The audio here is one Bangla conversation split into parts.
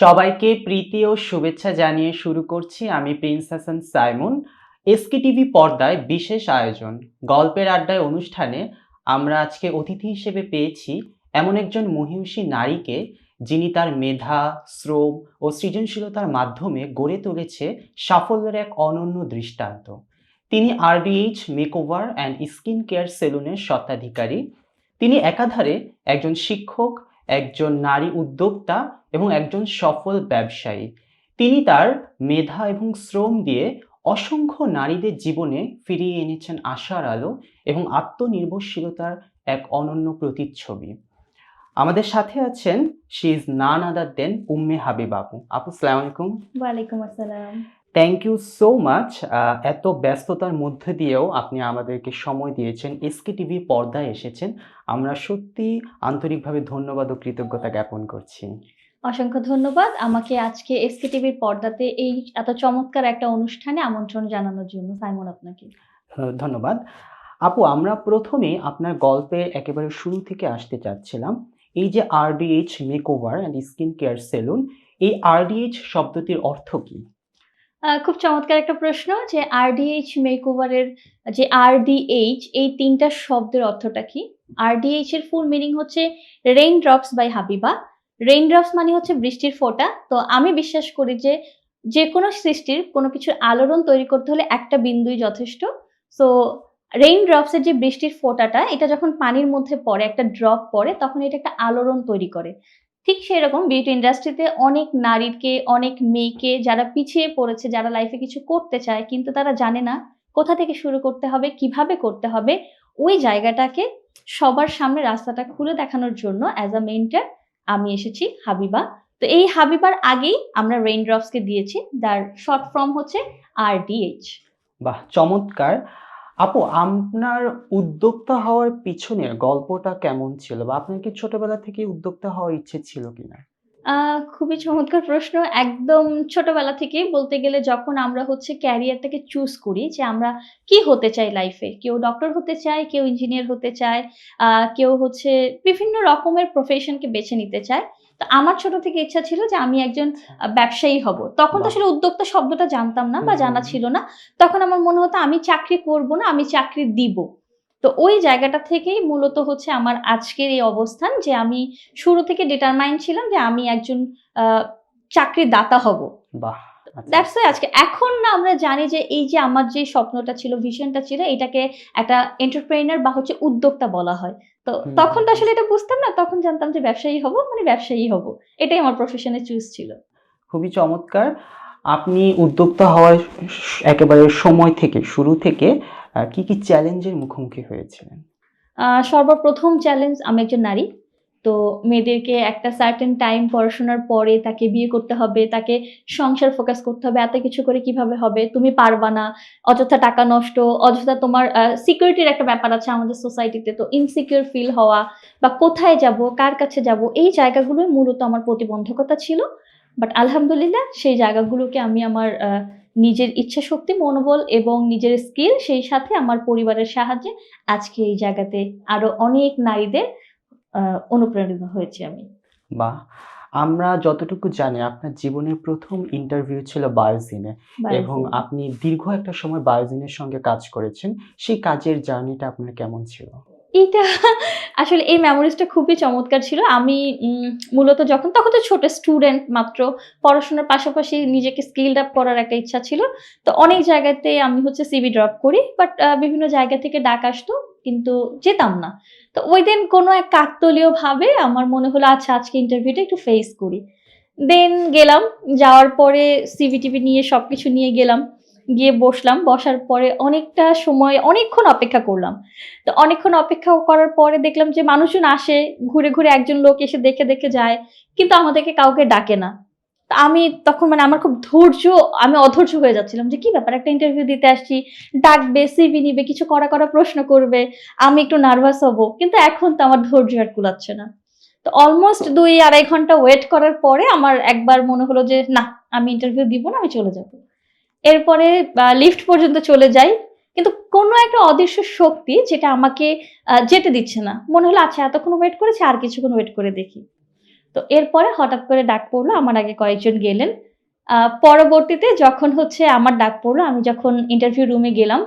সবাইকে প্রীতি ও শুভেচ্ছা জানিয়ে শুরু করছি আমি Prince Hasan Simon. SK TV পর্দায় বিশেষ আয়োজন গল্পের আড্ডায় অনুষ্ঠানে আমরা আজকে অতিথি হিসেবে পেয়েছি এমন একজন মহিষী নারীকে, যিনি তার মেধা, শ্রম ও সৃজনশীলতার মাধ্যমে গড়ে তুলেছে সাফল্যের এক অনন্য দৃষ্টান্ত। তিনি আরডিএইচ মেকওভার অ্যান্ড স্কিন কেয়ার সেলুনের স্বত্বাধিকারী। তিনি একাধারে একজন শিক্ষক, একজন নারী উদ্যোক্তা এবং একজন সফল ব্যবসায়ী। তিনি তার মেধা এবং শ্রম দিয়ে অসংখ্য নারীদের জীবনে ফিরিয়ে এনেছেন আশার আলো এবং আত্মনির্ভরশীলতার এক অনন্য প্রতিচ্ছবি। আমাদের সাথে আছেন she is none other than Umme Habiba আপু। আপু, আসসালামু আলাইকুম। ওয়ালাইকুম আসসালাম। Thank you so much. এত ব্যস্ততার মধ্যে দিয়েও আপনি আমাদেরকে সময় দিয়েছেন, এসকে টিভি পর্দায় এসেছেন। আমরা সত্যি আন্তরিকভাবে ধন্যবাদ ও কৃতজ্ঞতা জ্ঞাপন করছি। অসংখ্য ধন্যবাদ আমাকে আজকে এসকে টিভির পর্দাতে এই এত চমৎকার একটা অনুষ্ঠানে আমন্ত্রণ জানানোর জন্য, সাইমন আপনাকে। ধন্যবাদ। আপু, আমরা প্রথমেই আপনার গল্পের একেবারে শুরু থেকে আসতে চাচ্ছিলাম। এই যে RDH makeover and skin care salon, এই আরডিএইচ শব্দটির অর্থ কি? খুব চমৎকার একটা প্রশ্ন যে আরডিএইচ মেকওভারের যে আরডিএইচ এই ৩ টা শব্দের অর্থটা কি? আরডিএইচ এর ফুল মিনিং হচ্ছে rain drops by Habiba. Rain drops মানে হচ্ছে বৃষ্টির ফোঁটা। তো আমি বিশ্বাস করি যে, যেকোনো সৃষ্টির কোনো কিছুর আলোড়ন তৈরি করতে হলে একটা বিন্দুই যথেষ্ট। সো রেইন ড্রপস এর যে বৃষ্টির ফোঁটাটা, এটা যখন পানির মধ্যে পড়ে, একটা ড্রপ পড়ে, তখন এটা একটা আলোড়ন তৈরি করে। ঠিক সেরকম বিউটি ইন্ডাস্ট্রিতে অনেক নারীকে, অনেক মেয়েকে যারা পিছিয়ে পড়েছে, যারা লাইফে কিছু করতে চায় কিন্তু তারা জানে না কোথা থেকে শুরু করতে হবে, কিভাবে করতে হবে, ওই জায়গাটাকে সবার সামনে রাস্তাটা খুলে দেখানোর জন্য অ্যাজ আ মেন্টর আমি এসেছি হাবিবা। তো এই হাবিবার আগেই আমরা রেইন ড্রপসকে দিয়েছি, যার শর্ট ফর্ম হচ্ছে আরডিএইচ। বাহ, চমৎকার! আপু, আপনার উদ্যোক্তা হওয়ার পিছনের গল্পটা কেমন ছিল? বা আপনার কি ছোটবেলা থেকেই উদ্যোক্তা হওয়ার ইচ্ছে ছিল কিনা? আ খুবই চমৎকার প্রশ্ন। একদম ছোটবেলা থেকেই বলতে গেলে, যখন আমরা হচ্ছে ক্যারিয়ারটাকে চুজ করি যে আমরা কি হতে চাই লাইফে। কেউ ডক্টর হতে চায়, কেউ ইঞ্জিনিয়ার হতে চায়, আ কেউ হচ্ছে বিভিন্ন রকমের প্রফেশনকে বেছে নিতে চায়। তো আমার ছোট থেকে ইচ্ছা ছিল যে আমি একজন ব্যবসায়ী হব। তখন তো বাহ! আসলে উদ্যোক্তা শব্দটা জানতাম না বা হুম, জানা ছিল না। তখন আমার মনে হতো আমি চাকরি করব না, আমি চাকরি দিব। তো ওই জায়গাটা থেকেই মূলত হচ্ছে আমার আজকের এই অবস্থান, যে আমি শুরু থেকে ডিটারমাইন্ড ছিলাম যে আমি একজন আ চাকরির দাতা হব। বাহ! আচ্ছা, দ্যাটস ওয়াই আজকে এখন না আমরা জানি যে এই যে আমার যে স্বপ্নটা ছিল, ভিশনটা ছিল, এটাকে একটা এন্টারপ্রেনিউর বা হচ্ছে উদ্যোক্তা বলা হয়। তো হুম, তখন হুম, তো হুম। আসলে এটা বুঝতাম না। তখন জানতাম যে ব্যবসায়ী হব মানে ব্যবসায়ী হব। এটাই আমার প্রফেশনের চুজ ছিল। খুবই চমৎকার! আপনি উদ্যোক্তা হওয়ার একেবারে সময় থেকে, শুরু থেকে কি, কি চ্যালেঞ্জের মুখোমুখি হয়েছিলেন? সর্বপ্রথম চ্যালেঞ্জ, আমি একজন নারী। তো মেয়েদেরকে একটা সার্টেন টাইম পড়াশোনার পরে তাকে বিয়ে করতে হবে, তাকে সংসার ফোকাস করতে হবে। এত কিছু করে কিভাবে হবে? তুমি পারবা না। অযথা টাকা নষ্ট, অযথা তোমার সিকিউরিটির একটা ব্যাপার আছে আমাদের সোসাইটিতে। তো ইনসিকিউর ফিল হওয়া বা কোথায় যাবো, কার কাছে যাবো, এই জায়গাগুলোই মূলত আমার প্রতিবন্ধকতা ছিল। বাট আলহামদুলিল্লাহ সেই জায়গাগুলোকে আমি আমার নিজের ইচ্ছাশক্তি, মনোবল এবং নিজের স্কিল, সেই সাথে আমার পরিবারের সাহায্যে আজকে এই জায়গাতে আরো অনেক নারীদের আ অনুপ্রাণিত হয়েছি আমি। বাহ! আমরা যতটুকু জানি আপনার জীবনের ১ম ইন্টারভিউ ছিল বায়োজিনে এবং বায়োজিন। আপনি দীর্ঘ একটা সময় বায়োজিনের সঙ্গে কাজ করেছেন। সেই কাজের জার্নিটা আপনার কেমন ছিল? এইটা আসলে এই মেমোরিজটা খুবই চমৎকার ছিল। আমি মূলত তখন তো ছোট স্টুডেন্ট মাত্র। পড়াশোনার পাশাপাশি নিজেকে স্কিলড আপ করার একটা ইচ্ছা ছিল। তো অনেক জায়গাতে আমি হচ্ছে সিভি ড্রপ করি। বাট বিভিন্ন জায়গা থেকে ডাক আসতো, কিন্তু যেতাম না। তো ঐদিন কোনো এক কাকতালীয়ভাবে আমার মনে হলো আচ্ছা আজকে ইন্টারভিউটা একটু ফেস করি। দেন গেলাম। যাওয়ার পরে সিভি-টিভি নিয়ে সবকিছু নিয়ে গেলাম। গিয়ে বসলাম। বসার পরে অনেকটা সময় অনেকক্ষণ অপেক্ষা করলাম। তো অনেকক্ষণ অপেক্ষা করার পরে দেখলাম যে মানুষজন আসে, ঘুরে, ঘুরে একজন লোক এসে দেখে, দেখে যায়। কিন্তু আমাদেরকে কাউকে ডাকে না। তো আমি তখন মানে আমার খুব আমি অধৈর্য হয়ে যাচ্ছিলাম যে কি ব্যাপার, একটা ইন্টারভিউ দিতে আসছি, ডাকবে, সিভি নিবে, কিছু কড়া, কড়া প্রশ্ন করবে। আমি একটু নার্ভাস হব। কিন্তু এখন তো আমার ধৈর্য আর কুলাচ্ছে না। তো অলমোস্ট ২-২.৫ ঘন্টা ওয়েট করার পরে আমার একবার মনে হলো যে না, আমি ইন্টারভিউ দিব না, আমি চলে যাব। এরপরে লিফট পর্যন্ত চলে যাই। কিন্তু কোনো একটা অদৃশ্য শক্তি যেটা আমাকে যেতে দিচ্ছে না। মনে হলো আচ্ছা এতক্ষণ ওয়েট করেছি, আর কিছুক্ষণ ওয়েট করে দেখি। তো এরপরে হঠাৎ করে ডাক পড়লো, আমার আগে কয়েকজন গেলেন। পরবর্তীতে যখন হচ্ছে আমার ডাক পড়লো, আমি যখন ইন্টারভিউ রুমে গেলাম,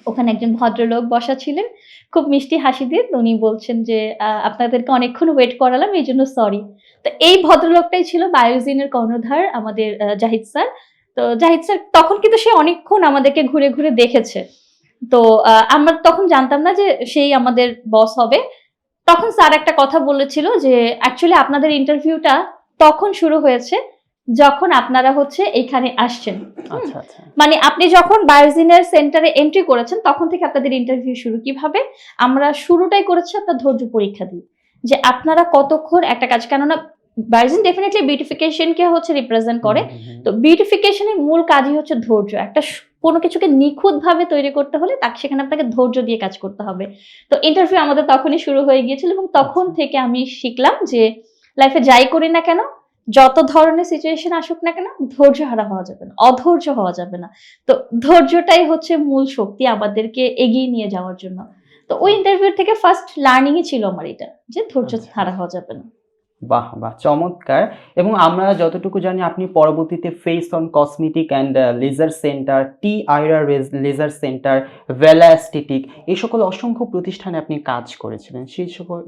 ওখানে একজন ভদ্রলোক বসা ছিলেন। খুব মিষ্টি হাসি দিয়ে উনি বলছেন যে, আপনাদেরকে অনেকক্ষণ ওয়েট করালাম, এজন্য সরি।" তো এই ভদ্রলোকটাই ছিল বায়োজিনের কর্ণধার আমাদের জাহিদ স্যার। তো জাহিদ স্যার তখন কিন্তু সে অনেকক্ষণ আমাদেরকে ঘুরে, ঘুরে দেখেছে। তো আমরা তখন জানতাম না যে সেই আমাদের বস হবে। তখন স্যার একটা কথা বলেছিল যে, "অ্যাকচুয়ালি আপনাদের ইন্টারভিউটা তখন শুরু হয়েছে যখন আপনারা হচ্ছে এইখানে আসছেন। হুম? আচ্ছা, আচ্ছা। মানে আপনি যখন বায়োজিনের সেন্টারে এন্ট্রি করেছেন তখন থেকে আপনাদের ইন্টারভিউ শুরু। কিভাবে? আমরা শুরুটাই করেছি আপনার ধৈর্য পরীক্ষা দিয়ে। যে আপনারা কতক্ষণ একটা কাজ, কেননা বায়োজিন ডেফিনিটলি বিউটিফিকেশন কে হচ্ছে রিপ্রেজেন্ট করে। হুম, হুম, তো বিউটিফিকেশন এর মূল কাজই হচ্ছে ধৈর্য। একটা কোনো কিছুকে নিখুঁতভাবে তৈরি করতে হলে সেখানে আপনাকে ধৈর্য দিয়ে কাজ করতে হবে। তো ইন্টারভিউ আমাদের তখনই শুরু হয়ে গিয়েছিল এবং তখন আচ্ছা। থেকে আমি শিখলাম যে লাইফে যাই করি না কেন, যত ধরনের সিচুয়েশন আসুক না কেন, ধৈর্য হারা হওয়া যাবে না। অধৈর্য হওয়া যাবে না। তো ধৈর্যটাই হচ্ছে মূল শক্তি আমাদেরকে এগিয়ে নিয়ে যাওয়ার জন্য। তো ওই ইন্টারভিউ থেকে ফার্স্ট লার্নিং ই ছিল আমার এটা। যে ধৈর্য আচ্ছা, হারা আচ্ছা। হওয়া যাবে না। বাহ! বাহ! চমৎকার। এবং আমরা যতটুকু জানি আপনি পরবর্তীতে face on cosmetic and laser centre, T Aira laser centre, ভেলা এস্থেটিক এই সকল অসংখ্য প্রতিষ্ঠানে আপনি কাজ করেছিলেন।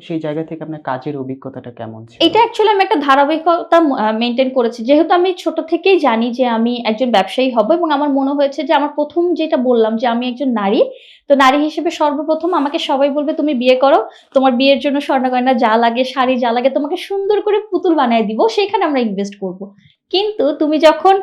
সেই জায়গা থেকে আপনার কাজের অভিজ্ঞতাটা কেমন ছিল? এটা অ্যাকচুয়ালি আমি একটা ধারাবাহিকতা মেইনটেইন করেছি। যেহেতু আমি ছোট থেকেই জানি যে আমি একজন ব্যবসায়ী হব এবং আমার মনে হয়েছে যে আমার ১ম যেটা বললাম যে আমি একজন নারী। তো নারী হিসেবে সর্বপ্রথম আমাকে সবাই বলবে, "তুমি বিয়ে করো। তোমার বিয়ের জন্য স্বর্ণ-গয়না যা লাগে, শাড়ি যা লাগে তোমাকে সুন্দর করে পুতুল বানায় দিব। সেখানে আমরা ইনভেস্ট করব।" কিন্তু তুমি যখন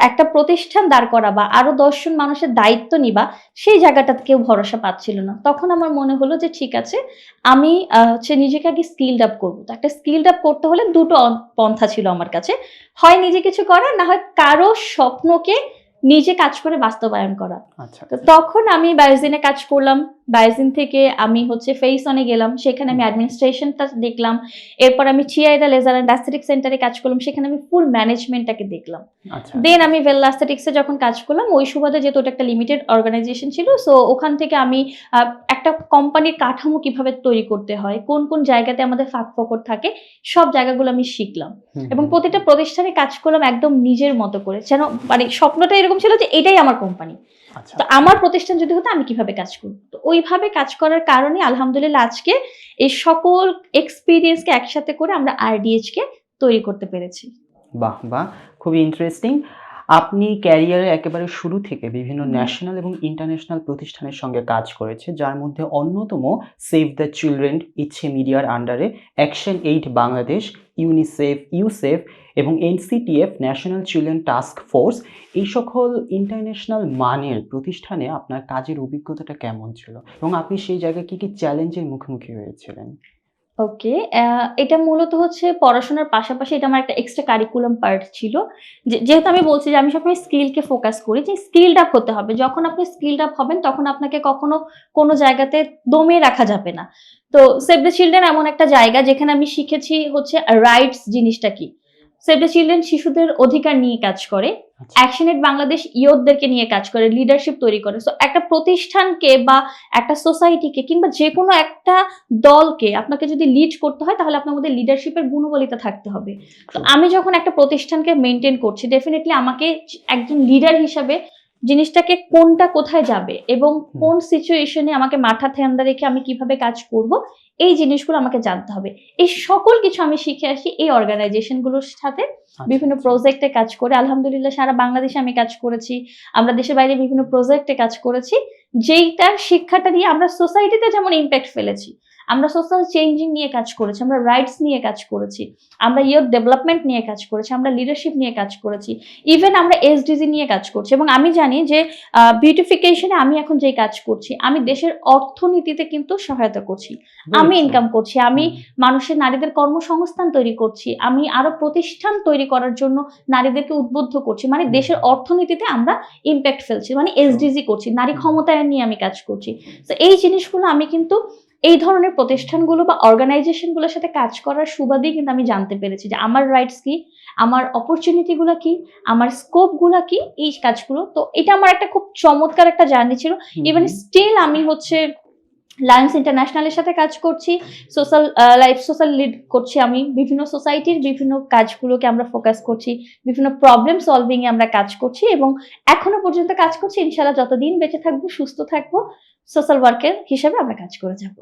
একটা প্রতিষ্ঠান দাঁড় করাবা, আরো ১০ জন মানুষের দায়িত্ব নিবা, সেই জায়গাটাতে কেউ ভরসা পাচ্ছিল না। তখন আমার মনে হলো যে ঠিক আছে, আমি হচ্ছে নিজেকে আগে স্কিলড আপ করব। তো একটা স্কিলড আপ করতে হলে ২ টো পন্থা ছিল আমার কাছে। হয় নিজে কিছু করা, না হয় কারো স্বপ্নকে নিজে কাজ করে বাস্তবায়ন করা। আচ্ছা, তো আচ্ছা। তখন আমি বায়োজিনে কাজ করলাম। বায়োজিন থেকে আমি হচ্ছে ফেইস অন এ গেলাম। সেখানে আমি হুম, অ্যাডমিনিস্ট্রেশনটা দেখলাম। এরপর আমি চিআইরা লেজার অ্যান্ড অ্যাসথেটিক সেন্টারে কাজ করলাম। সেখানে আমি ফুল ম্যানেজমেন্টটাকে দেখলাম। আচ্ছা, দেন আচ্ছা। আমি ভেল্লা অ্যাসথেটিক্স এ যখন কাজ করলাম, ওই সুবাদে যেহেতু ওটা একটা লিমিটেড অর্গানাইজেশন ছিল, সো ওখান থেকে আমি আ একটা কোম্পানির কাঠামো কিভাবে তৈরি করতে হয়, কোন, কোন জায়গাতে আমাদের ফাঁক-ফোকর থাকে, সব জায়গাগুলো আমি শিখলাম। হুম, এবং হুম, প্রতিটা হুম। প্রতিষ্ঠানে কাজ করলাম একদম নিজের মতো করে। যেন মানে স্বপ্নটা এরকম ছিল যে এটাই আমার কোম্পানি। আচ্ছা, তো আচ্ছা। আমার প্রতিষ্ঠান যদি হতো আমি কিভাবে কাজ করব? তো ওইভাবে কাজ করার কারণে আলহামদুলিল্লাহ আজকে এই সকল এক্সপেরিয়েন্স কে একসাথে করে আমরা RDH কে তৈরি করতে পেরেছি। বাহ! বাহ! খুবই ইন্টারেস্টিং। আপনি ক্যারিয়ারের একেবারে শুরু থেকে বিভিন্ন হুম। ন্যাশনাল এবং ইন্টারন্যাশনাল প্রতিষ্ঠানের সঙ্গে কাজ করেছে। যার মধ্যে অন্যতম সেভ দ্য চিলড্রেন ইচ্ছে মিডিয়ার আন্ডারে অ্যাকশন এইড বাংলাদেশ, ইউনিসেফ, ইউসেফ এবং NCTF national children task force এই সকল ইন্টারন্যাশনাল মানের প্রতিষ্ঠানে আপনার কাজের অভিজ্ঞতাটা কেমন ছিল? এবং আপনি সেই জায়গায় কি, কি চ্যালেঞ্জের মুখোমুখি হয়েছিলেন? ওকে। এটা মূলত হচ্ছে পড়াশোনার পাশাপাশি এটা আমার একটা এক্সট্রা কারিকুলাম পার্ট ছিল। যেহেতু আমি বলছি যে আমি সবসময় স্কিলকে ফোকাস করি যে স্কিলড আপ হতে হবে। যখন আপনি স্কিলড আপ হবেন তখন আপনাকে কখনো কোনো জায়গাতে দমিয়ে রাখা যাবে না। তো সেভ দ্য চিলড্রেন এমন একটা জায়গা যেখানে আমি শিখেছি হচ্ছে রাইটস জিনিসটা কি। সেভ দ্য চিলড্রেন শিশুদের অধিকার নিয়ে কাজ করে। আচ্ছা। অ্যাকশন এইড বাংলাদেশ ইয়ুথদেরকে নিয়ে কাজ করে, লিডারশিপ তৈরি করে। সো একটা প্রতিষ্ঠানকে বা একটা সোসাইটিকে কিংবা যেকোনো একটা দলকে আপনাকে যদি লিড করতে হয় তাহলে আপনার মধ্যে লিডারশিপের গুণবলিতা থাকতে হবে। তো ট্রু। আমি যখন একটা প্রতিষ্ঠানকে মেইনটেইন করছি ডেফিনিটলি আমাকে একজন লিডার হিসাবে জিনিসটাকে কোনটা কোথায় যাবে এবং হুম। কোন সিচুয়েশনে আমাকে মাথা ঠান্ডা রেখে আমি কিভাবে কাজ করব, এই জিনিসগুলো আমাকে জানতে হবে। এই সকল কিছু আমি শিখে আসি এই অর্গানাইজেশন গুলোর সাথে। আচ্ছা, বিভিন্ন আচ্ছা। প্রজেক্টে কাজ করে আলহামদুলিল্লাহ সারা বাংলাদেশে আমি কাজ করেছি। আমরা দেশের বাইরে বিভিন্ন প্রজেক্টে কাজ করেছি। যেইটার শিক্ষাটা নিয়ে আমরা সোসাইটিতে যেমন ইমপ্যাক্ট ফেলেছি। আমরা সোশ্যাল চেঞ্জিং নিয়ে কাজ করেছি, আমরা রাইটস নিয়ে কাজ করেছি, আমরা ইয়ুথ ডেভেলপমেন্ট নিয়ে কাজ করেছি, আমরা লিডারশিপ নিয়ে কাজ করেছি। ইভেন আমরা এসডিজি নিয়ে কাজ করছি এবং আমি জানি যে বিউটিফিকেশন এ আমি এখন যেই কাজ করছি, আমি দেশের অর্থনীতিতে কিন্তু সহায়তা করছি। ভেরি আমি ট্রু। ইনকাম করছি, আমি হুম। মানুষের নারীদের কর্মসংস্থান তৈরি করছি, আমি আরো প্রতিষ্ঠান তৈরি করার জন্য নারীদেরকে উদ্বুদ্ধ করছি। মানে হুম, দেশের অর্থনীতিতে আমরা ইমপ্যাক্ট ফেলছি। মানে ট্রু। এসডিজি করছি, নারী হুম। ক্ষমতায়ন নিয়ে আমি কাজ করছি। তো এই জিনিসগুলো আমি কিন্তু এই ধরনের প্রতিষ্ঠানগুলো বা অর্গানাইজেশন গুলোর সাথে কাজ করার সুবাদেই কিন্তু আমি জানতে পেরেছি যে আমার রাইটস কি, আমার অপরচুনিটি গুলা কি, আমার স্কোপ গুলা কি, এই কাজগুলো। তো এটা আমার একটা খুব চমৎকার একটা জার্নি ছিল। হুম, ইভেন হুম। স্টিল আমি হচ্ছে লায়ন্স ইন্টারন্যাশনালের সাথে কাজ করছি, সোশ্যাল লিড করছি আমি, বিভিন্ন সোসাইটির বিভিন্ন কাজগুলোকে আমরা ফোকাস করছি, বিভিন্ন প্রবলেম সলভিং এ আমরা কাজ করছি এবং এখনো পর্যন্ত কাজ করছি। ইনশাআল্লাহ যতদিন বেঁচে থাকবো, সুস্থ থাকবো, সোশ্যাল ওয়ার্কার হিসেবে আমরা কাজ করে যাব।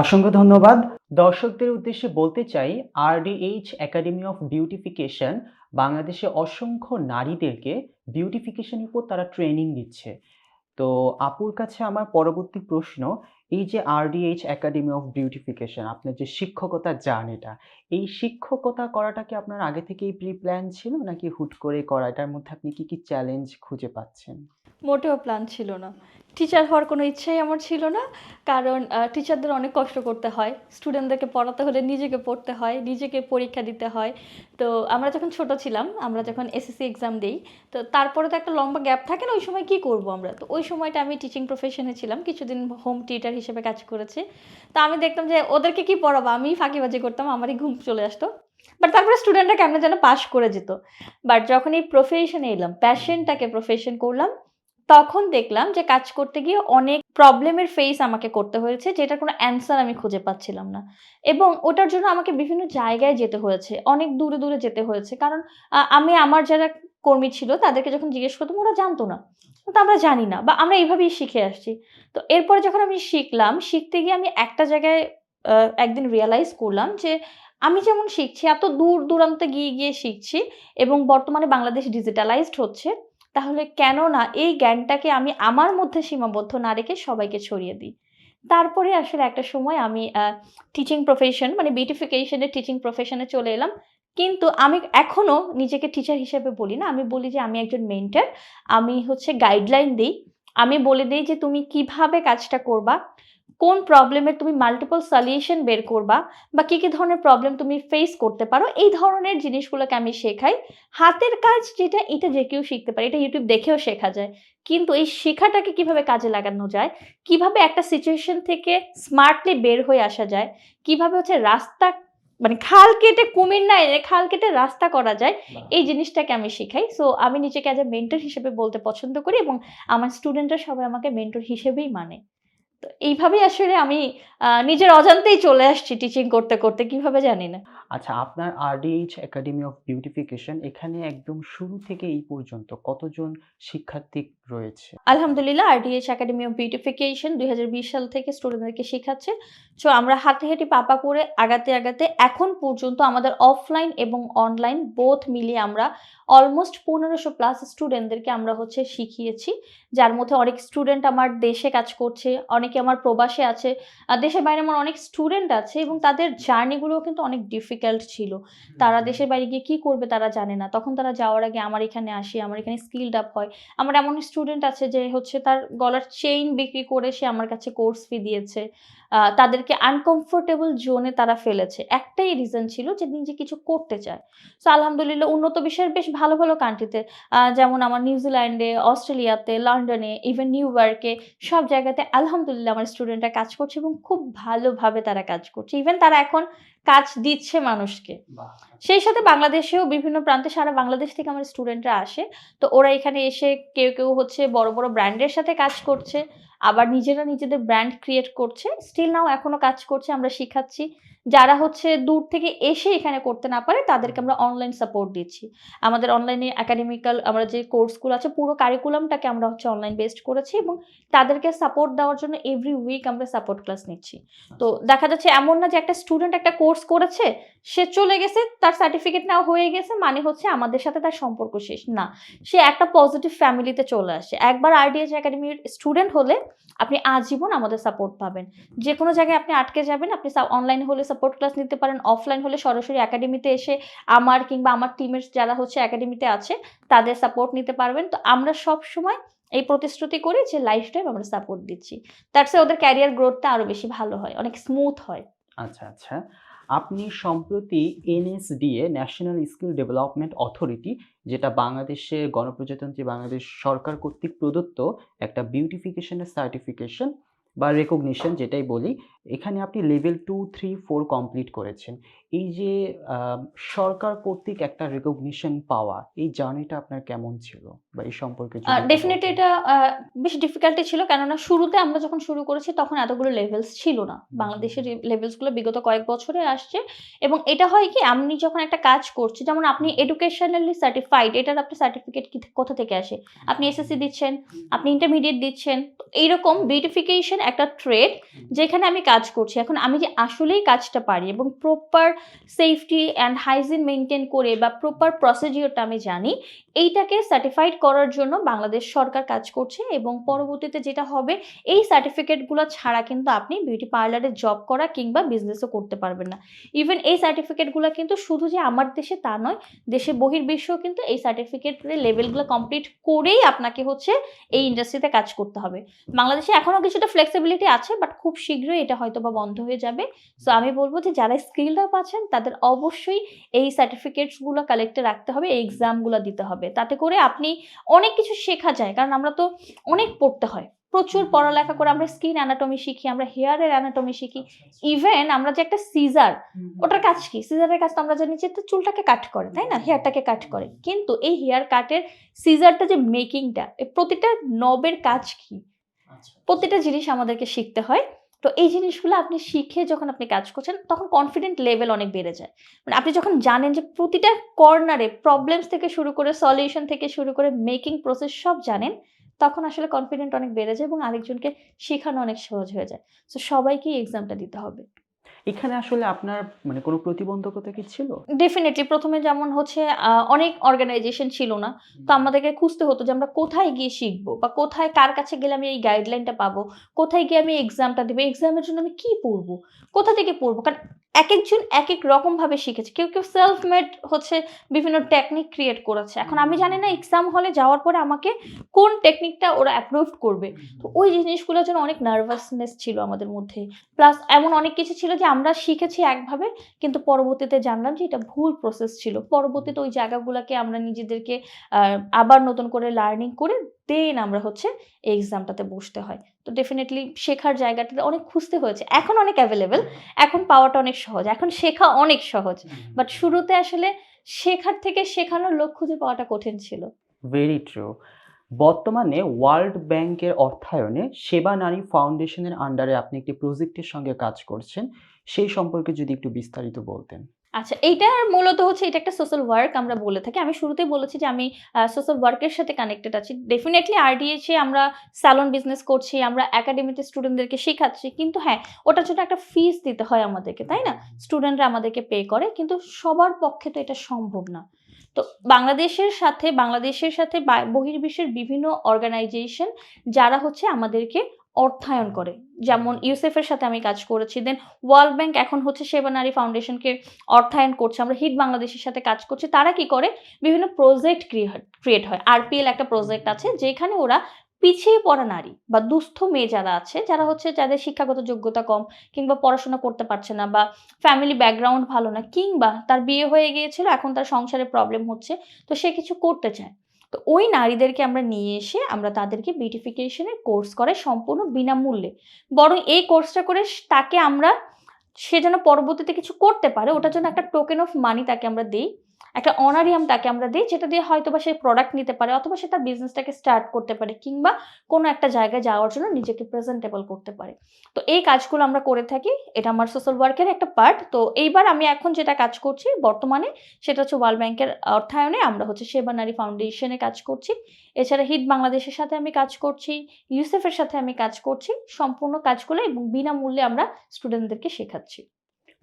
অসংখ্য ধন্যবাদ। দর্শকদের উদ্দেশ্যে বলতে চাই, RDH একাডেমি অফ বিউটিফিকেশন বাংলাদেশে অসংখ্য নারীদেরকে বিউটিফিকেশনের উপর তারা ট্রেনিং দিচ্ছে। তো আপুর কাছে আমার পরবর্তী প্রশ্ন, এই যে RDH একাডেমি অফ বিউটিফিকেশন, আপনার যে শিক্ষকতা জার্নিটা, এই শিক্ষকতা করাটা কি আপনার আগে থেকেই প্রি প্ল্যান ছিল নাকি হুট করে করা? এটার মধ্যে আপনি কি, কি চ্যালেঞ্জ খুঁজে পাচ্ছেন? মোটেও প্ল্যান ছিল না। টিচার হওয়ার কোনো ইচ্ছাই আমার ছিল না। কারণ টিচারদের অনেক কষ্ট করতে হয়। স্টুডেন্টদেরকে পড়াতে হলে নিজেকে পড়তে হয়, নিজেকে পরীক্ষা দিতে হয়। তো আমরা যখন ছোট ছিলাম, আমরা যখন এসএসসি এক্সাম দেই, তো তারপরে তো একটা লম্বা গ্যাপ থাকে না, ওই সময় কি করব আমরা? তো ওই সময়টা আমি টিচিং প্রফেশনে ছিলাম। কিছুদিন হোম টিউটর হিসেবে কাজ করেছি। তো আমি দেখতাম যে ওদেরকে কি পড়াবো? আমিই ফাঁকিবাজি করতাম, আমারই ঘুম চলে আসতো। বাট তারপরে স্টুডেন্টরা কেমনে যেন পাস করে যেত। বাট যখন এই প্রফেশনে এলাম, প্যাশনটাকে প্রফেশন করলাম, তখন দেখলাম যে কাজ করতে গিয়ে অনেক প্রবলেমের ফেস আমাকে করতে হয়েছে, যেটার কোনো অ্যান্সার আমি খুঁজে পাচ্ছিলাম না। এবং ওটার জন্য আমাকে বিভিন্ন জায়গায় যেতে হয়েছে, অনেক দূরে, দূরে যেতে হয়েছে। কারণ আমি আমার যারা কর্মী ছিল তাদেরকে যখন জিজ্ঞেস করতাম ওরা জানতো না। তো আমরা জানি না বা আমরা এভাবেই শিখে আসছি। তো এরপরে যখন আমি শিখলাম, শিখতে গিয়ে আমি একটা জায়গায় একদিন রিয়ালাইজ করলাম যে আমি যেমন শিখছি, এত দূর দূরান্তে গিয়ে, গিয়ে শিখছি এবং বর্তমানে বাংলাদেশ ডিজিটালাইজড হচ্ছে। তাহলে কেন না এই জ্ঞানটাকে আমি আমার মধ্যে সীমাবদ্ধ না রেখে সবাইকে ছড়িয়ে দিই। তারপরে আসলে একটা সময় আমি টিচিং প্রফেশন মানে বিউটিফিকেশন এর টিচিং প্রফেশন এ চলে এলাম। কিন্তু আমি এখনো নিজেকে টিচার হিসেবে বলি না। আমি বলি যে আমি একজন মেন্টর। আমি হচ্ছে গাইডলাইন দেই। আমি বলে দেই যে তুমি কিভাবে কাজটা করবা, কোন প্রবলেমের তুমি মাল্টিপল সলিউশন বের করবা বা কি, কি ধরনের প্রবলেম তুমি ফেস করতে পারো, এই ধরনের জিনিসগুলোকে আমি শেখাই। হাতের কাজ যেটা, এটা যে কেউ শিখতে পারে। এটা YouTube দেখেও শেখা যায়। কিন্তু এই শেখাটাকে কিভাবে কাজে লাগানো যায়, কিভাবে একটা সিচুয়েশন থেকে স্মার্টলি বের হয়ে আসা যায়, কিভাবে হচ্ছে রাস্তা মানে খাল কেটে কুমির না এনে খাল কেটে রাস্তা করা যায়, এই জিনিসটাকে আমি শিখাই। সো আমি নিজেকে অ্যাজ এ মেন্টর হিসেবে বলতে পছন্দ করি এবং আমার স্টুডেন্টরা সবাই আমাকে মেন্টর হিসেবেই মানে। তো এইভাবেই আসলে আমি নিজের অজান্তেই চলে আসছি টিচিং করতে, করতে কিভাবে জানি না। আচ্ছা, আপনার RDH একাডেমি অফ বিউটিফিকেশন এখানে একদম শুরু থেকে এই পর্যন্ত কতজন শিক্ষার্থী রয়েছে? আলহামদুলিল্লাহ আরডিএইচ একাডেমি অফ বিউটিফিকেশন ২০২০ সাল থেকে স্টুডেন্টদেরকে শিখাচ্ছে। সো আমরা হাঁটি পাপা করে আগাতে, আগাতে এখন পর্যন্ত আমাদের অফলাইন এবং অনলাইন বোথ মিলিয়ে আমরা অলমোস্ট ১৫০০ প্লাস স্টুডেন্টদেরকে আমরা হচ্ছে শিখিয়েছি। যার মধ্যে অনেক স্টুডেন্ট আমার দেশে কাজ করছে, অনেকে আমার প্রবাসে আছে। দেশের বাইরে আমার অনেক স্টুডেন্ট আছে এবং তাদের জার্নি গুলোও কিন্তু অনেক ডিফিকাল্ট ছিল। তারা দেশের বাইরে গিয়ে কি করবে তারা জানে না। তখন তারা যাওয়ার আগে আমার এখানে আসে, আমার এখানে স্কিলড আপ হয়। আমার এমন স্টুডেন্ট আছে যে হচ্ছে তার গলার চেইন বিক্রি করে সে আমার কাছে কোর্স ফি দিয়েছে। তাদেরকে আনকমফোর্টেবল জোনে তারা ফেলেছে। একটাই রিজন ছিল যে নিজে কিছু করতে চায়। সো আলহামদুলিল্লাহ উন্নত বিশ্বের বেশ ভালো, ভালো কান্ট্রিতে যেমন আমার নিউজিল্যান্ডে, অস্ট্রেলিয়াতে, লন্ডনে, ইভেন নিউ ইয়র্কে সব জায়গাতে আলহামদুলিল্লাহ আমার স্টুডেন্টরা কাজ করছে এবং খুব ভালোভাবে তারা কাজ করছে। ইভেন তারা এখন কাজ দিচ্ছে মানুষকে। বাহ! সেই সাথে বাংলাদেশেও বিভিন্ন প্রান্তে সারা বাংলাদেশ থেকে আমার স্টুডেন্টরা আসে। তো ওরা এখানে এসে কেউ হচ্ছে বড়, বড় ব্র্যান্ডের সাথে কাজ করছে। আবার নিজেরা নিজেদের ব্র্যান্ড ক্রিয়েট করছে। স্টিল নাও এখনো কাজ করছে, আমরা শিখাচ্ছি। যারা হচ্ছে দূর থেকে এসে এখানে করতে না পারে তাদেরকে আমরা অনলাইন সাপোর্ট দিচ্ছি। আমাদের অনলাইনে একাডেমিক্যাল আমরা যে কোর্সগুলো আছে পুরো কারিকুলামটাকে আমরা হচ্ছে অনলাইন বেসড করেছি এবং তাদেরকে সাপোর্ট দেওয়ার জন্য এভরি উইক আমরা সাপোর্ট ক্লাস নিচ্ছি। তো দেখা যাচ্ছে এমন না যে একটা স্টুডেন্ট একটা কোর্স করেছে, সে চলে গেছে, তার সার্টিফিকেট নেওয়া হয়ে গেছে মানে হচ্ছে আমাদের সাথে তার সম্পর্ক শেষ। না, সে একটা পজিটিভ ফ্যামিলিতে চলে আসে। একবার আরডিএইচ একাডেমির স্টুডেন্ট হলে আপনি আজীবন আমাদের সাপোর্ট পাবেন। যেকোনো জায়গায় আপনি আটকে যাবেন, আপনি অনলাইন হলে সাপোর্ট ক্লাস নিতে পারেন, অফলাইন হলে সরাসরি একাডেমিতে এসে আমার কিংবা আমার টিমের যারা হচ্ছে একাডেমিতে আছে তাদের সাপোর্ট নিতে পারবেন। তো আমরা সবসময় এই প্রতিশ্রুতি করি যে লাইফ টাইম আমরা সাপোর্ট দিচ্ছি। দ্যাটস ওয়াই ওদের ক্যারিয়ার গ্রোথটা আরো বেশি ভালো হয়, অনেক স্মুথ হয়। আচ্ছা, আচ্ছা। আপনি সম্প্রতি NSDA national skill development authority, যেটা বাংলাদেশের গণপ্রজাতন্ত্রী বাংলাদেশ সরকার কর্তৃক প্রদত্ত একটা বিউটিফিকেশনের সার্টিফিকেশন, বা রেকগনিশন যেটাই বলি, এখানে আপনি লেভেল 2, 3, 4 কমপ্লিট করেছেন। এই যে আ সরকার কর্তৃক একটা রেকগনিশন পাওয়া, এই জার্নিটা আপনার কেমন ছিল? বা এই সম্পর্কে যদি একটু ডেফিনিটলি বলতেন। এটা বেশ ডিফিকাল্টই ছিল। কেননা শুরুতে আমরা যখন শুরু করেছি তখন এতগুলো লেভেলস ছিল না। হুম, হুম, বাংলাদেশের হুম। এই লেভেলস গুলো বিগত কয়েক বছরে আসছে এবং এটা হয় কি আপনি যখন একটা কাজ করছি যেমন আপনি হুম, হুম। এডুকেশনালি সার্টিফাইড এটার আপনার সার্টিফিকেট কোথা থেকে আসে? আপনি এসএসসি দিচ্ছেন, আপনি ইন্টারমিডিয়েট দিচ্ছেন। তো এইরকম বিউটিফিকেশন একটা ট্রেড যেখানে আমি কাজ করছি। এখন আমি যে আসলেই কাজটা পারি এবং proper safety and hygiene maintain করে বা প্রপার প্রসিডিউরটা আমি জানি এইটাকে সার্টিফাইড করার জন্য বাংলাদেশ সরকার কাজ করছে এবং পরবর্তীতে যেটা হবে এই সার্টিফিকেটগুলো ছাড়া কিন্তু আপনি বিউটি পার্লারে জব করা কিংবা বিজনেসও করতে পারবেন না। ইভেন এই সার্টিফিকেটগুলো কিন্তু শুধু যে আমার দেশে তা নয়, দেশের বহির্বিশ্বেও কিন্তু এই সার্টিফিকেটের লেভেলগুলো কমপ্লিট করেই আপনাকে হচ্ছে এই ইন্ডাস্ট্রিতে কাজ করতে হবে। বাংলাদেশে এখনো কিছুটা ফ্লেক্সিবিলিটি আছে বাট খুব শীঘ্রই এটা হয়তোবা বন্ধ হয়ে যাবে। সো আমি বলব যে যারা স্কিলড আপ আছেন তাদের অবশ্যই এই সার্টিফিকেটস গুলো কালেক্টে রাখতে হবে, এই এক্সাম গুলা দিতে হবে। তাতে করে আপনি অনেক কিছু শেখা যায়। কারণ আমরা তো অনেক পড়তে হয়। প্রচুর পড়ালেখা করে আমরা স্কিন অ্যানাটমি শিখি, আমরা হেয়ার এর অ্যানাটমি শিখি। ইভেন আমরা যে একটা সিজার, ওটার কাজ কি? সিজারের কাজ তো আমরা জানি যে চুলটাকে কাট করে, তাই না? হেয়ারটাকে কাট করে। কিন্তু এই হেয়ার কাটের সিজারটা যে মেকিংটা, এই প্রতিটা নবের কাজ কি? প্রতিটা জিনিস আমাদেরকে শিখতে হয়। তো এই জিনিসগুলো আপনি শিখে যখন আপনি কাজ করছেন, তখন কনফিডেন্ট লেভেল অনেক বেড়ে যায়। মানে আপনি যখন জানেন যে প্রতিটা কর্নারে প্রবলেমস থেকে শুরু করে সলিউশন থেকে শুরু করে মেকিং প্রসেস সব জানেন, তখন আসলে কনফিডেন্ট অনেক বেড়ে যায় এবং আরেকজনকে শেখানো অনেক সহজ হয়ে যায়। সো সবাইকেই এক্সামটা দিতে হবে। এখানে আসলে আপনার মানে কোনো প্রতিবন্ধকতা কি ছিল? ডেফিনিটলি ১ম এ যেমন হচ্ছে অনেক অর্গানাইজেশন ছিল না। তো আমাদেরকে খুঁজতে হতো যে আমরা কোথায় গিয়ে শিখবো বা কোথায় কার কাছে গেলে আমি এই গাইডলাইনটা পাবো? কোথায় গিয়ে আমি এক্সামটা দিব? এক্সামের জন্য আমি কি পড়বো? কোথা থেকে পড়বো? কারণ একেকজন একেক রকমভাবে শিখেছে। কেউ সেলফ মেড হচ্ছে বিভিন্ন টেকনিক ক্রিয়েট করেছে। এখন আমি জানি না এক্সাম হলে যাওয়ার পরে আমাকে কোন টেকনিকটা ওরা অ্যাপ্রুভ করবে। তো ওই জিনিসগুলোর জন্য অনেক নার্ভাসনেস ছিল আমাদের মধ্যে। প্লাস এমন অনেক কিছু ছিল যে আমরা শিখেছি একভাবে কিন্তু পরবর্তীতে জানলাম যে এটা ভুল প্রসেস ছিল। পরবর্তীতে ওই জায়গাগুলাকে আমরা নিজেদেরকে আ আবার নতুন করে লার্নিং করে দেন আমরা হচ্ছে এই এক্সামটাতে বসতে হয়। তো ডেফিনিটলি শেখার জায়গাটাতে অনেক খুঁজতে হয়েছে। এখন অনেক এভেইলেবল। এখন পাওয়াটা অনেক সহজ। এখন শেখা অনেক সহজ। বাট শুরুতে আসলে শেখার থেকে শেখানোর লোক খুঁজে পাওয়াটা কঠিন ছিল। Very true. বর্তমানে ওয়ার্ল্ড ব্যাংকের অর্থায়নে সেবা নারী ফাউন্ডেশনের আন্ডারে আপনি একটি প্রজেক্টের সঙ্গে কাজ করছেন। সেই সম্পর্কে যদি একটু বিস্তারিত বলতেন। আচ্ছা, এইটার মূলত হচ্ছে এটা একটা সোশ্যাল ওয়ার্ক আমরা বলে থাকি। আমি শুরুতেই বলেছি যে আমি সোশ্যাল ওয়ার্ক এর সাথে কানেক্টেড আছি। ডেফিনিটলি আরডিএইচ এ আমরা স্যালন বিজনেস করছি, আমরা একাডেমিতে স্টুডেন্টদেরকে শিখাচ্ছি। কিন্তু হ্যাঁ, ওটার জন্য একটা ফিস দিতে হয় আমাদেরকে, তাই না? স্টুডেন্টরা আমাদেরকে পে করে। কিন্তু সবার পক্ষে তো এটা সম্ভব না। তো বাংলাদেশের সাথে বহির্বিশ্বের বিভিন্ন অর্গানাইজেশন যারা হচ্ছে আমাদেরকে অর্থায়ন করে। যেমন ইউসেফ এর সাথে আমি কাজ করেছি। দেন ওয়ার্ল্ড ব্যাংক এখন হচ্ছে সেবা নারী ফাউন্ডেশনকে অর্থায়ন করছে। আমরা হিট বাংলাদেশের সাথে কাজ করছি। তারা কি করে? বিভিন্ন প্রজেক্ট ক্রিয়েট হয়। আরপিএল একটা প্রজেক্ট আছে যেখানে ওরা পিছিয়ে পড়া নারী বা দুস্থ মেয়ে যারা আছে, যারা হচ্ছে যাদের শিক্ষাগত যোগ্যতা কম কিংবা পড়াশোনা করতে পারছে না বা ফ্যামিলি ব্যাকগ্রাউন্ড ভালো না কিংবা তার বিয়ে হয়ে গিয়েছিল, এখন তার সংসারে প্রবলেম হচ্ছে। তো সে কিছু করতে চায়। তো ওই নারীদেরকে আমরা নিয়ে এসে আমরা তাদেরকে বিউটিফিকেশন এর কোর্স করাই সম্পূর্ণ বিনামূল্যে। বরং এই কোর্সটা করে তাকে আমরা সে যেন পরবর্তীতে কিছু করতে পারে, ওটার জন্য একটা টোকেন অফ মানি তাকে আমরা দেই। একটা অনারিয়াম তাকে আমরা দেই, যেটা দিয়ে হয়তোবা সে প্রোডাক্ট নিতে পারে অথবা সে তার বিজনেসটাকে স্টার্ট করতে পারে কিংবা কোনো একটা জায়গায় যাওয়ার জন্য নিজেকে প্রেজেন্টেবল করতে পারে। তো এই কাজগুলো আমরা করে থাকি। এটা আমার সোশ্যাল ওয়ার্কের একটা পার্ট। তো এইবার আমি এখন যেটা কাজ করছি বর্তমানে সেটা হচ্ছে ওয়ার্ল্ড ব্যাংকের অর্থায়নে আমরা হচ্ছে সেবা নারী ফাউন্ডেশনে কাজ করছি। এছাড়া হিট বাংলাদেশের সাথে আমি কাজ করছি, ইউসেফের সাথে আমি কাজ করছি। সম্পূর্ণ কাজগুলো এবং বিনামূল্যে আমরা স্টুডেন্টদেরকে শেখাচ্ছি।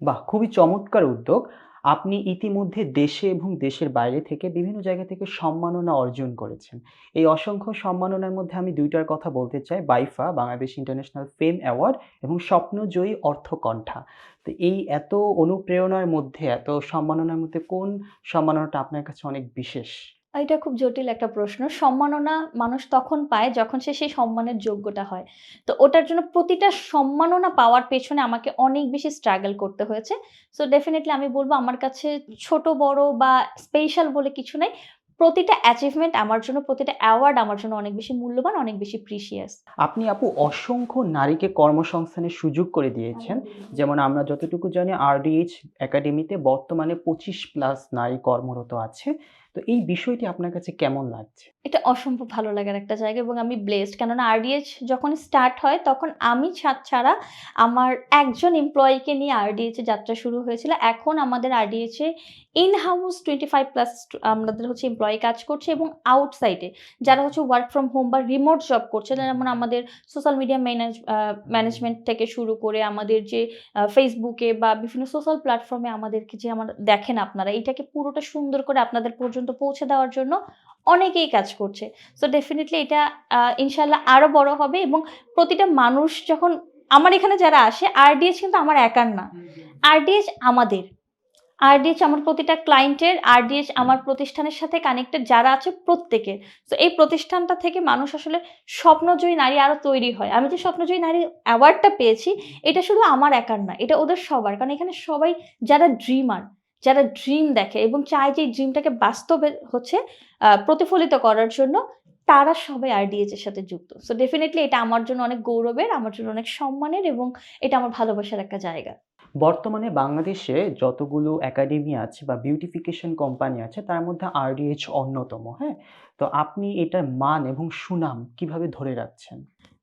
বাহ! খুবই চমৎকার উদ্যোগ। আপনি ইতিমধ্যে দেশে এবং দেশের বাইরে থেকে বিভিন্ন জায়গা থেকে সম্মাননা অর্জন করেছেন। এই অসংখ্য সম্মাননার মধ্যে আমি ২ টার কথা বলতে চাই। বাইফা, বাংলাদেশ ইন্টারন্যাশনাল ফেম অ্যাওয়ার্ড এবং স্বপ্নজয়ী অর্থকণ্ঠা। তো এই এত অনুপ্রেরণার মধ্যে, এত সম্মাননার মধ্যে কোন সম্মাননাটা আপনার কাছে অনেক বিশেষ? এটা খুব জটিল একটা প্রশ্ন। সম্মাননা মানুষ তখন পায় যখন সে সেই সম্মানের যোগ্যটা হয়। তো ওটার জন্য প্রতিটা সম্মাননা পাওয়ার পেছনে আমাকে অনেক বেশি স্ট্রাগল করতে হয়েছে। সো ডেফিনিটলি আমি বলব আমার কাছে ছোট বড় বা স্পেশাল বলে কিছু নাই। প্রতিটা অ্যাচিভমেন্ট আমার জন্য, প্রতিটা অ্যাওয়ার্ড আমার জন্য অনেক বেশি মূল্যবান, অনেক বেশি প্রিসিয়াস। আপনি আপু অসংখ্য নারীকে কর্মসংস্থানের সুযোগ করে দিয়েছেন। যেমন আমরা যতটুকু জানি RDH একাডেমিতে বর্তমানে 25+ নারী কর্মরত আছে। তো এই বিষয়টি আপনার কাছে কেমন লাগছে? এটা অসম্ভব ভালো লাগার একটা জায়গা এবং আমি ব্লেসড। কেননা আরডিএইচ যখন স্টার্ট হয় তখন আমি ছাড়া আমার একজন এমপ্লয়িকে নিয়ে আরডিএইচ এর যাত্রা শুরু হয়েছিল। এখন আমাদের আরডিএইচ এ ইন হাউস 25 প্লাস আমাদের হচ্ছে এমপ্লয়ি কাজ করছে এবং আউটসাইডে যারা হচ্ছে ওয়ার্ক ফ্রম হোম বা রিমোট জব করছে, যেমন আমাদের সোশ্যাল মিডিয়া ম্যানেজমেন্ট থেকে শুরু করে আমাদের যে ফেসবুকে বা বিভিন্ন সোশ্যাল প্ল্যাটফর্মে আমাদেরকে যে দেখেন আপনারা, এটাকে পুরোটা সুন্দর করে আপনাদের পর্যন্ত পৌঁছে দেওয়ার জন্য অনেকেই কাজ করছে। সো ডেফিনিটলি এটা ইনশাআল্লাহ আরো বড় হবে এবং প্রতিটা মানুষ যখন আমার এখানে যারা আসে, আরডিএইচ কিন্তু আমার একার না। আরডিএইচ আমাদের। আরডিএইচ আমার প্রতিটা ক্লায়েন্টের, আরডিএইচ আমার প্রতিষ্ঠানের সাথে কানেক্টেড যারা আছে প্রত্যেকের। সো এই প্রতিষ্ঠানটা থেকে মানুষ আসলে স্বপ্নজয়ী নারী আরো তৈরি হয়। আমি যে স্বপ্নজয়ী নারী অ্যাওয়ার্ডটা পেয়েছি, এটা শুধু আমার একার না, এটা ওদের সবার। কারণ এখানে সবাই যারা ড্রিমার, যারা ড্রিম দেখে এবং চায় যে এই ড্রিমটাকে বাস্তবে হচ্ছে প্রতিফলিত করার জন্য, তারা সবাই আরডিএইচ এর সাথে যুক্ত। সো ডেফিনিটলি এটা আমার জন্য অনেক গৌরবের, আমার জন্য অনেক সম্মানের এবং এটা আমার ভালোবাসার একটা জায়গা। বর্তমানে বাংলাদেশে যতগুলো একাডেমি আছে বা বিউটিফিকেশন কোম্পানি আছে তার মধ্যে RDH অন্যতম, হ্যাঁ? তো আপনি এটার মান এবং সুনাম কিভাবে ধরে রাখছেন?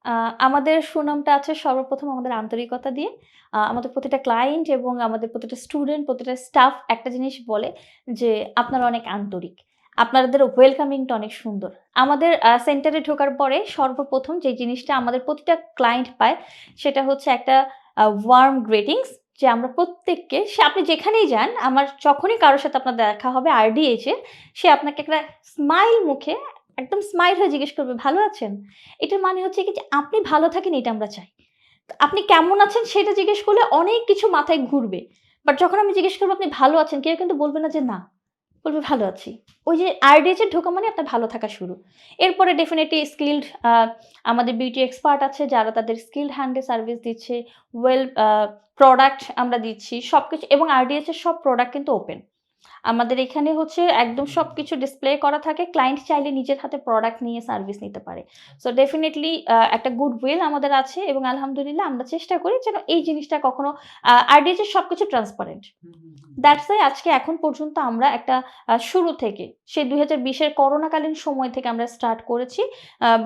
আ আমাদের সুনামটা আছে সর্বপ্রথম আমাদের আন্তরিকতা দিয়ে। আমাদের প্রতিটা ক্লায়েন্ট এবং আমাদের প্রতিটা স্টুডেন্ট, প্রতিটা স্টাফ একটা জিনিস বলে যে, "আপনারা অনেক আন্তরিক। আপনাদের ওয়েলকামিংটা অনেক সুন্দর।" আমাদের সেন্টারে ঢোকার পরে সর্বপ্রথম যে জিনিসটা আমাদের প্রতিটা ক্লায়েন্ট পায়, সেটা হচ্ছে একটা ওয়ার্ম গ্রিটিংস, যে আমরা প্রত্যেককে, আপনি যেখানেই যান, আমার যখনই কারো সাথে আপনার দেখা হবে আরডিএইচ এর, সে আপনাকে একটা স্মাইল মুখে একদম স্মাইল হয়ে জিজ্ঞেস করবে, "ভালো আছেন?" এটার মানে হচ্ছে কি যে আপনি ভালো থাকেন, এটা আমরা চাই। তো আপনি কেমন আছেন সেটা জিজ্ঞেস করলে অনেক কিছু মাথায় ঘুরবে। বাট যখন আমি জিজ্ঞেস করব আপনি ভালো আছেন, কেউ কিন্তু বলবে না যে না। বলবে ভালো আছি। ওই যে আরডিএইচ এর ঢোকা মানে আপনার ভালো থাকা শুরু। এরপরে ডেফিনিটলি স্কিলড আমাদের বিউটি এক্সপার্ট আছে যারা তাদের স্কিলড হ্যান্ডে সার্ভিস দিচ্ছে। প্রোডাক্ট আমরা দিচ্ছি। সবকিছু এবং আরডিএইচ এর সব প্রোডাক্ট কিন্তু ওপেন। আমাদের এখানে হচ্ছে একদম সবকিছু ডিসপ্লে করা থাকে। ক্লায়েন্ট চাইলে নিজের হাতে প্রোডাক্ট নিয়ে সার্ভিস নিতে পারে। সো ডেফিনিটলি একটা গুড উইল আমাদের আছে এবং আলহামদুলিল্লাহ আমরা চেষ্টা করি যেন এই জিনিসটা কখনো আরডিএইচ এর সবকিছু ট্রান্সপারেন্ট। দ্যাটস ওয়াই আজকে এখন পর্যন্ত আমরা একটা শুরু থেকে সেই ২০২০ এর করোনাকালীন সময় থেকে আমরা স্টার্ট করেছি।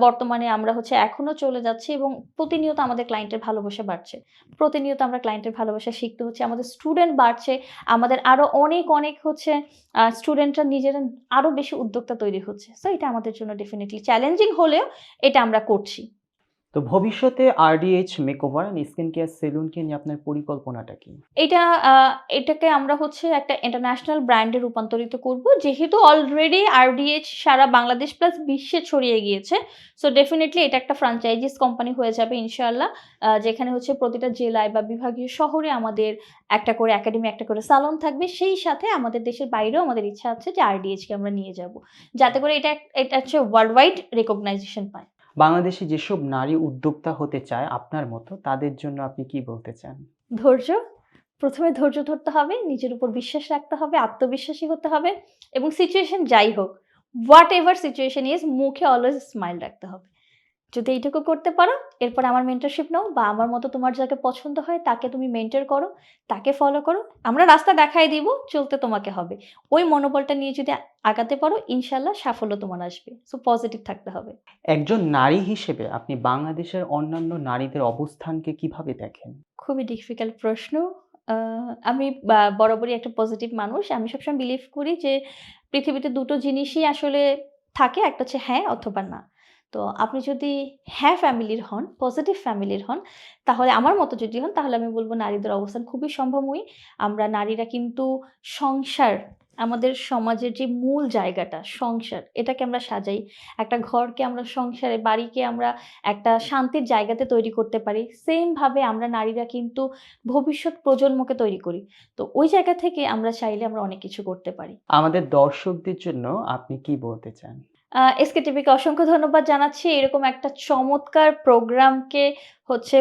বর্তমানে আমরা হচ্ছে এখনো চলে যাচ্ছি এবং প্রতিনিয়ত আমাদের ক্লায়েন্টের ভালোবাসা বাড়ছে। প্রতিনিয়ত আমরা ক্লায়েন্টের ভালোবাসা শিখতে হচ্ছে। আমাদের স্টুডেন্ট বাড়ছে। আমাদের আরো অনেক হচ্ছে স্টুডেন্টরা নিজেরা আরো বেশি উদ্যোক্তা তৈরি হচ্ছে। সো এটা আমাদের জন্য ডেফিনিটলি চ্যালেঞ্জিং হলেও এটা আমরা করছি। তো ভবিষ্যতে RDH makeover and skin care সেলুনকে নিয়ে আপনার পরিকল্পনাটা কি? এটা আ এটাকে আমরা হচ্ছে একটা ইন্টারন্যাশনাল ব্র্যান্ডে রূপান্তরিত করব। যেহেতু অলরেডি আরডিএইচ সারা বাংলাদেশ প্লাস বিশ্বে ছড়িয়ে গিয়েছে। সো ডেফিনিটলি এটা একটা ফ্র্যাঞ্চাইজিস কোম্পানি হয়ে যাবে ইনশাআল্লাহ। যেখানে হচ্ছে প্রতিটা জেলায় বা বিভাগীয় শহরে আমাদের একটা করে একাডেমি, একটা করে সালন থাকবে। সেই সাথে আমাদের দেশের বাইরেও আমাদের ইচ্ছা আছে যে আরডিএইচ কে আমরা নিয়ে যাব। যাতে করে এটা হচ্ছে ওয়ার্লড ওয়াইড রিকগনাইজেশন পায়। বাংলাদেশে যেসব নারী উদ্যোক্তা হতে চায় আপনার মতো, তাদের জন্য আপনি কি বলতে চান? ধৈর্য। ১ম এ ধৈর্য ধরতে হবে, নিজের উপর বিশ্বাস রাখতে হবে, আত্মবিশ্বাসী হতে হবে এবং সিচুয়েশন যাই হোক, হোয়াট এভার সিচুয়েশন ইজ, মুখে অলওয়েজ স্মাইল রাখতে হবে। যদি এইটুকু করতে পারো, এরপর আমার মেন্টরশিপ নাও বা আমার মতো তোমার যাকে পছন্দ হয় তাকে তুমি মেন্টর করো, তাকে ফলো করো। আমরা রাস্তা দেখাই দিব, চলতে তোমাকে হবে। ওই মনোবলটা নিয়ে যদি আগাতে পারো, ইনশাআল্লাহ সাফল্য তোমার আসবে। সো পজিটিভ থাকতে হবে। একজন নারী হিসেবে আপনি বাংলাদেশের অন্যান্য নারীদের অবস্থানকে কিভাবে দেখেন? খুবই ডিফিকাল্ট প্রশ্ন। আ আমি বরাবরই একটা পজিটিভ মানুষ। আমি সবসময় বিলিভ করি যে পৃথিবীতে ২ টো জিনিসই আসলে থাকে। একটা হচ্ছে হ্যাঁ অথবা না। তো আপনি যদি হ্যাঁ ফ্যামিলির হন, পজিটিভ ফ্যামিলির হন, তাহলে আমার মতো যদি হন, তাহলে আমি বলব নারীদের অবস্থান খুবই সম্ভবময়ী। আমরা নারীরা কিন্তু সংসার, আমাদের সমাজের যে মূল জায়গাটা সংসার, এটাকে আমরা সাজাই। একটা ঘরকে আমরা সংসারে, বাড়িকে আমরা একটা শান্তির জায়গাতে তৈরি করতে পারি। সেম ভাবে আমরা নারীরা কিন্তু ভবিষ্যৎ প্রজন্মকে তৈরি করি। তো ওই জায়গা থেকে আমরা চাইলে আমরা অনেক কিছু করতে পারি। আমাদের দর্শকদের জন্য আপনি কি বলতে চান? এসকে টিভিকে অসংখ্য ধন্যবাদ জানাচ্ছি। এরকম একটা চমৎকার প্রোগ্রামকে হচ্ছে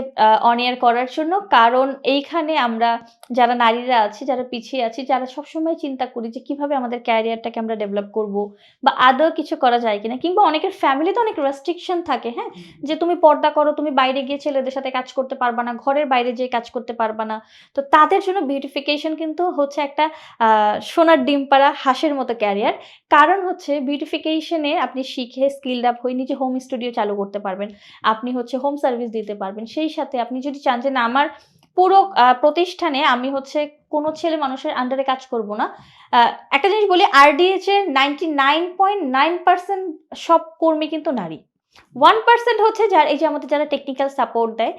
অন এয়ার করার জন্য। কারণ এইখানে আমরা যারা নারীরা আছি, যারা পিছিয়ে আছি, যারা সবসময় চিন্তা করি যে কিভাবে আমাদের ক্যারিয়ারটাকে আমরা ডেভেলপ করব বা আদৌ কিছু করা যায় কিনা। কিংবা অনেকের ফ্যামিলিতে অনেক রেস্ট্রিকশন থাকে, হ্যাঁ? যে তুমি পর্দা করো, তুমি বাইরে গিয়ে ছেলেদের সাথে কাজ করতে পারবা না, ঘরের বাইরে যেয়ে কাজ করতে পারবা না। তো তাদের জন্য বিউটিফিকেশন কিন্তু হচ্ছে একটা আ সোনার ডিম পাড়া হাঁসের মতো ক্যারিয়ার। কারণ হচ্ছে বিউটিফিকেশন এ আপনি শিখে স্কিলড আপ হয়ে নিজে হোম স্টুডিও চালু করতে পারবেন। আপনি হচ্ছে হোম সার্ভিস দিতে পারবেন। সেই সাথে আপনি যদি চান যে না আমার পুরো প্রতিষ্ঠানে আমি হচ্ছে কোনো ছেলে মানুষের আন্ডারে কাজ করব না। আ একটা জিনিস বলি RDH এর 99.9% সব কর্মী কিন্তু নারী। 1% হচ্ছে এই যে আমাদের যারা টেকনিক্যাল সাপোর্ট দেয়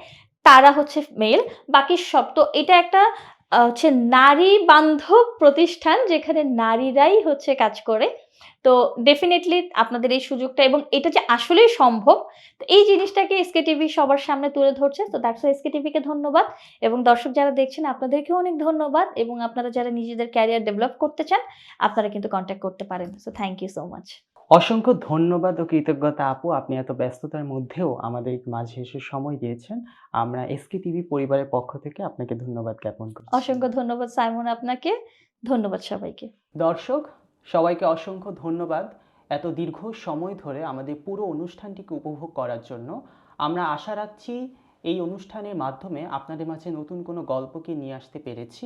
তারা হচ্ছে মেল। বাকি সব তো এটা একটা হচ্ছে নারী বান্ধব প্রতিষ্ঠান যেখানে নারীরাই হচ্ছে কাজ করে। তো ডেফিনিটলি আপনাদের এই সুযোগটা এবং এটা যে আসলেই সম্ভব, তো এই জিনিসটাকে এসকেটিভি সবার সামনে তুলে ধরছে। তো দ্যাটস ওয়াই এসকেটিভিকে ধন্যবাদ এবং দর্শক যারা দেখছেন আপনাদেরকেও অনেক ধন্যবাদ এবং আপনারা যারা নিজেদের ক্যারিয়ার ডেভেলপ করতে চান, আপনারা কিন্তু কনট্যাক্ট করতে পারেন। So thank you so much. অসংখ্য ধন্যবাদ ও কৃতজ্ঞতা আপু। আপনি এত ব্যস্ততার মধ্যেও আমাদের মাঝে এসে সময় দিয়েছেন। আমরা এসকে টিভি পরিবারের পক্ষ থেকে আপনাকে ধন্যবাদ জ্ঞাপন করছি। অসংখ্য ধন্যবাদ সাইমন আপনাকে। ধন্যবাদ সবাইকে। দর্শক, সবাইকে অসংখ্য ধন্যবাদ এত দীর্ঘ সময় ধরে আমাদের পুরো অনুষ্ঠানটিকে উপভোগ করার জন্য। আমরা আশা রাখছি এই অনুষ্ঠানের মাধ্যমে আপনাদের মাঝে নতুন কোনো গল্পকে নিয়ে আসতে পেরেছি।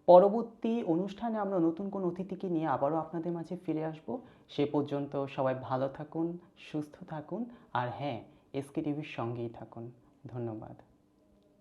পরবর্তী অনুষ্ঠানে আমরা নতুন কোনো অতিথিকে নিয়ে আবারও আপনাদের মাঝে ফিরে আসব। সে পর্যন্ত সবাই ভালো থাকুন, সুস্থ থাকুন আর হ্যাঁ, এসকে টিভির সঙ্গেই থাকুন। ধন্যবাদ।